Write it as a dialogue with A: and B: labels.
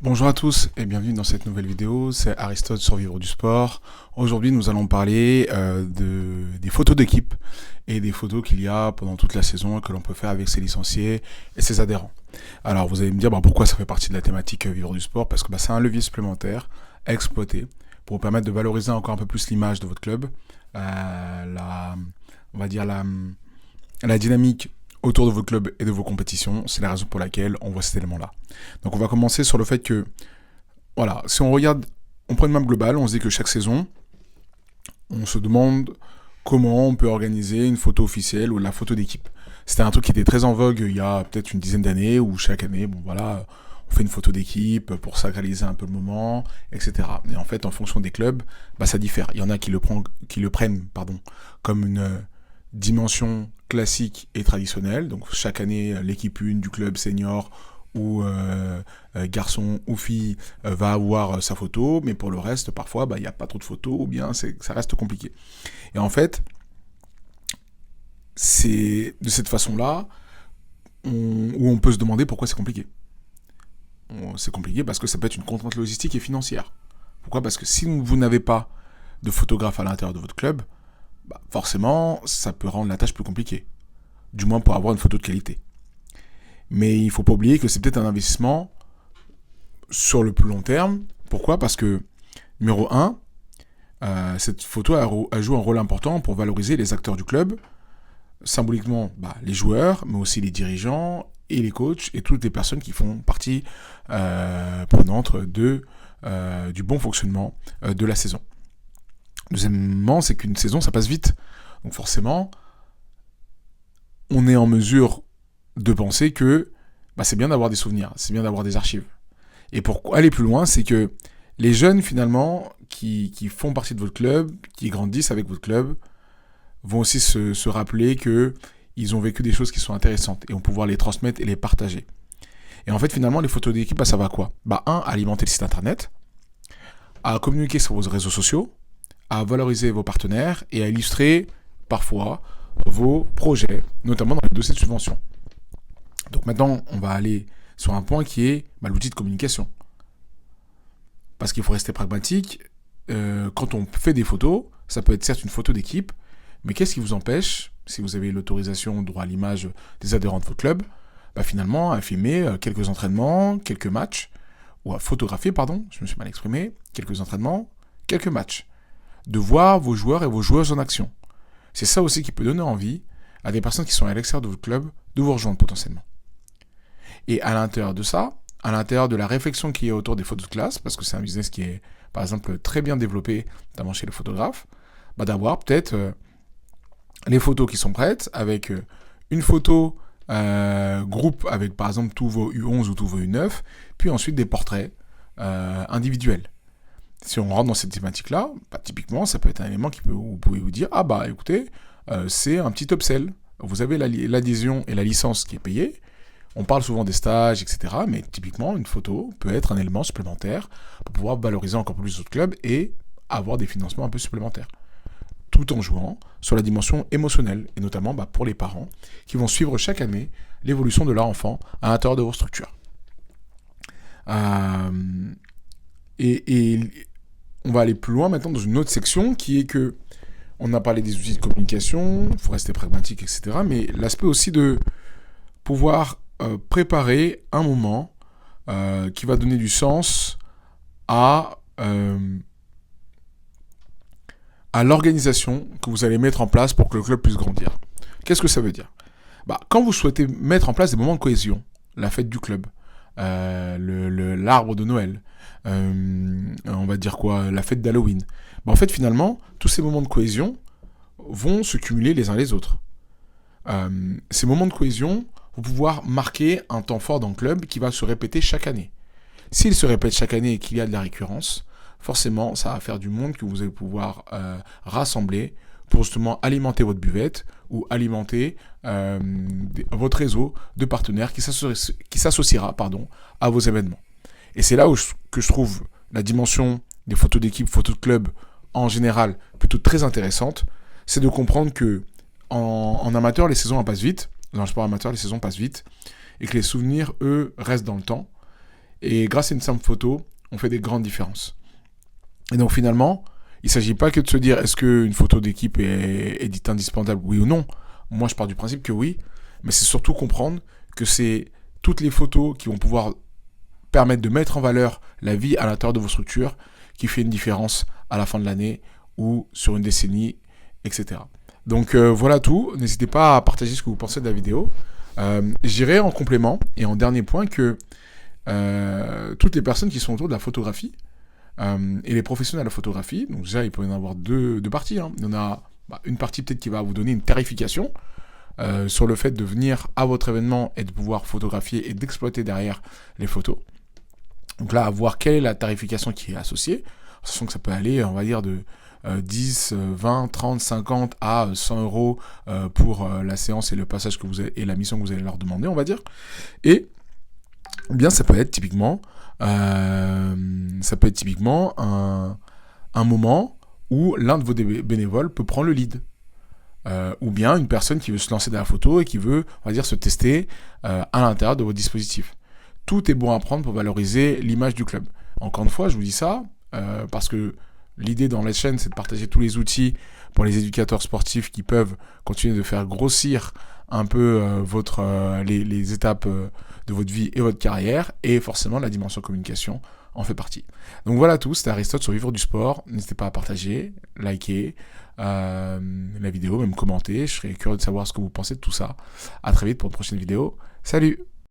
A: Bonjour à tous et bienvenue dans cette nouvelle vidéo, c'est Aristote sur Vivre du Sport. Aujourd'hui nous allons parler des photos d'équipe et des photos qu'il y a pendant toute la saison et que l'on peut faire avec ses licenciés et ses adhérents. Alors vous allez me dire pourquoi ça fait partie de la thématique Vivre du Sport, parce que c'est un levier supplémentaire à exploiter pour vous permettre de valoriser encore un peu plus l'image de votre club, on va dire la dynamique autour de votre club et de vos compétitions. C'est la raison pour laquelle on voit cet élément-là. Donc on va commencer sur le fait que, voilà, si on regarde, on prend une map globale, on se dit que chaque saison, on se demande comment on peut organiser une photo officielle ou la photo d'équipe. C'était un truc qui était très en vogue il y a peut-être une dizaine d'années, où chaque année, on fait une photo d'équipe pour sacraliser un peu le moment, etc. Et en fait, en fonction des clubs, ça diffère. Il y en a qui le prennent comme une dimension classique et traditionnelle. Donc chaque année, l'équipe 1 du club senior ou garçon ou fille va avoir sa photo, mais pour le reste, parfois, il n'y a pas trop de photos, ou bien ça reste compliqué. Et en fait, c'est de cette façon-là où on peut se demander pourquoi c'est compliqué. C'est compliqué parce que ça peut être une contrainte logistique et financière. Pourquoi ? Parce que si vous n'avez pas de photographe à l'intérieur de votre club, forcément, ça peut rendre la tâche plus compliquée. Du moins pour avoir une photo de qualité. Mais il ne faut pas oublier que c'est peut-être un investissement sur le plus long terme. Pourquoi ? Parce que, numéro 1, cette photo a joué un rôle important pour valoriser les acteurs du club, symboliquement les joueurs, mais aussi les dirigeants et les coachs et toutes les personnes qui font partie prenante du bon fonctionnement de la saison. Deuxièmement, c'est qu'une saison, ça passe vite. Donc forcément, on est en mesure de penser que c'est bien d'avoir des souvenirs, c'est bien d'avoir des archives. Et pour aller plus loin, c'est que les jeunes, finalement, qui font partie de votre club, qui grandissent avec votre club, vont aussi se rappeler qu'ils ont vécu des choses qui sont intéressantes et vont pouvoir les transmettre et les partager. Et en fait, finalement, les photos d'équipe, ça va quoi ? Alimenter le site internet, à communiquer sur vos réseaux sociaux, à valoriser vos partenaires et à illustrer, parfois, vos projets, notamment dans les dossiers de subvention. Donc maintenant, on va aller sur un point qui est l'outil de communication. Parce qu'il faut rester pragmatique. Quand on fait des photos, ça peut être certes une photo d'équipe, mais qu'est-ce qui vous empêche, si vous avez l'autorisation, droit à l'image des adhérents de votre club, finalement à filmer quelques entraînements, quelques matchs, ou à photographier, je me suis mal exprimé, quelques entraînements, quelques matchs. De voir vos joueurs et vos joueuses en action. C'est ça aussi qui peut donner envie à des personnes qui sont à l'extérieur de votre club de vous rejoindre potentiellement. Et à l'intérieur de ça, à l'intérieur de la réflexion qui est autour des photos de classe, parce que c'est un business qui est, par exemple, très bien développé, notamment chez les photographes, d'avoir peut-être les photos qui sont prêtes, avec une photo groupe avec, par exemple, tous vos U11 ou tous vos U9, puis ensuite des portraits individuels. Si on rentre dans cette thématique-là, typiquement, ça peut être un élément vous pouvez vous dire, écoutez, c'est un petit upsell. Vous avez l'adhésion et la licence qui est payée. On parle souvent des stages, etc. Mais typiquement, une photo peut être un élément supplémentaire pour pouvoir valoriser encore plus votre club et avoir des financements un peu supplémentaires. Tout en jouant sur la dimension émotionnelle, et notamment pour les parents qui vont suivre chaque année l'évolution de leur enfant à l'intérieur de vos structures. Et on va aller plus loin maintenant dans une autre section qui est que on a parlé des outils de communication, il faut rester pragmatique, etc. Mais l'aspect aussi de pouvoir préparer un moment qui va donner du sens à l'organisation que vous allez mettre en place pour que le club puisse grandir. Qu'est-ce que ça veut dire ? Quand vous souhaitez mettre en place des moments de cohésion, la fête du club, l'arbre de Noël, on va dire quoi, la fête d'Halloween. En fait, finalement, tous ces moments de cohésion vont se cumuler les uns les autres. Ces moments de cohésion vont pouvoir marquer un temps fort dans le club qui va se répéter chaque année. S'il se répète chaque année et qu'il y a de la récurrence, forcément, ça va faire du monde que vous allez pouvoir rassembler pour justement alimenter votre buvette ou alimenter votre réseau de partenaires qui s'associera à vos événements. Et c'est là que je trouve la dimension des photos d'équipe, photos de club en général plutôt très intéressante. C'est de comprendre que en amateur, les saisons passent vite. Dans le sport amateur, les saisons passent vite. Et que les souvenirs, eux, restent dans le temps. Et grâce à une simple photo, on fait des grandes différences. Et donc finalement, il ne s'agit pas que de se dire est-ce qu'une photo d'équipe est indispensable, oui ou non. Moi, je pars du principe que oui, mais c'est surtout comprendre que c'est toutes les photos qui vont pouvoir permettre de mettre en valeur la vie à l'intérieur de vos structures qui fait une différence à la fin de l'année ou sur une décennie, etc. Donc voilà tout. N'hésitez pas à partager ce que vous pensez de la vidéo. J'irai en complément et en dernier point que toutes les personnes qui sont autour de la photographie et les professionnels de la photographie, donc déjà il peut y en avoir deux parties. Il y en a une partie peut-être qui va vous donner une tarification sur le fait de venir à votre événement et de pouvoir photographier et d'exploiter derrière les photos. Donc là, à voir quelle est la tarification qui est associée, sachant que ça peut aller, on va dire, de 10, 20, 30, 50 à 100 euros pour la séance et le passage que vous avez, et la mission que vous allez leur demander, on va dire. Et bien, ça peut être typiquement, un moment où l'un de vos bénévoles peut prendre le lead. Ou bien une personne qui veut se lancer dans la photo et qui veut, on va dire, se tester à l'intérieur de votre dispositif. Tout est bon à prendre pour valoriser l'image du club. Encore une fois, je vous dis ça parce que l'idée dans la chaîne, c'est de partager tous les outils pour les éducateurs sportifs qui peuvent continuer de faire grossir un peu les étapes de votre vie et votre carrière, et forcément la dimension communication en fait partie. Donc voilà tout, c'était Aristote sur Vivre du Sport. N'hésitez pas à partager, liker la vidéo, même commenter. Je serais curieux de savoir ce que vous pensez de tout ça. À très vite pour une prochaine vidéo. Salut!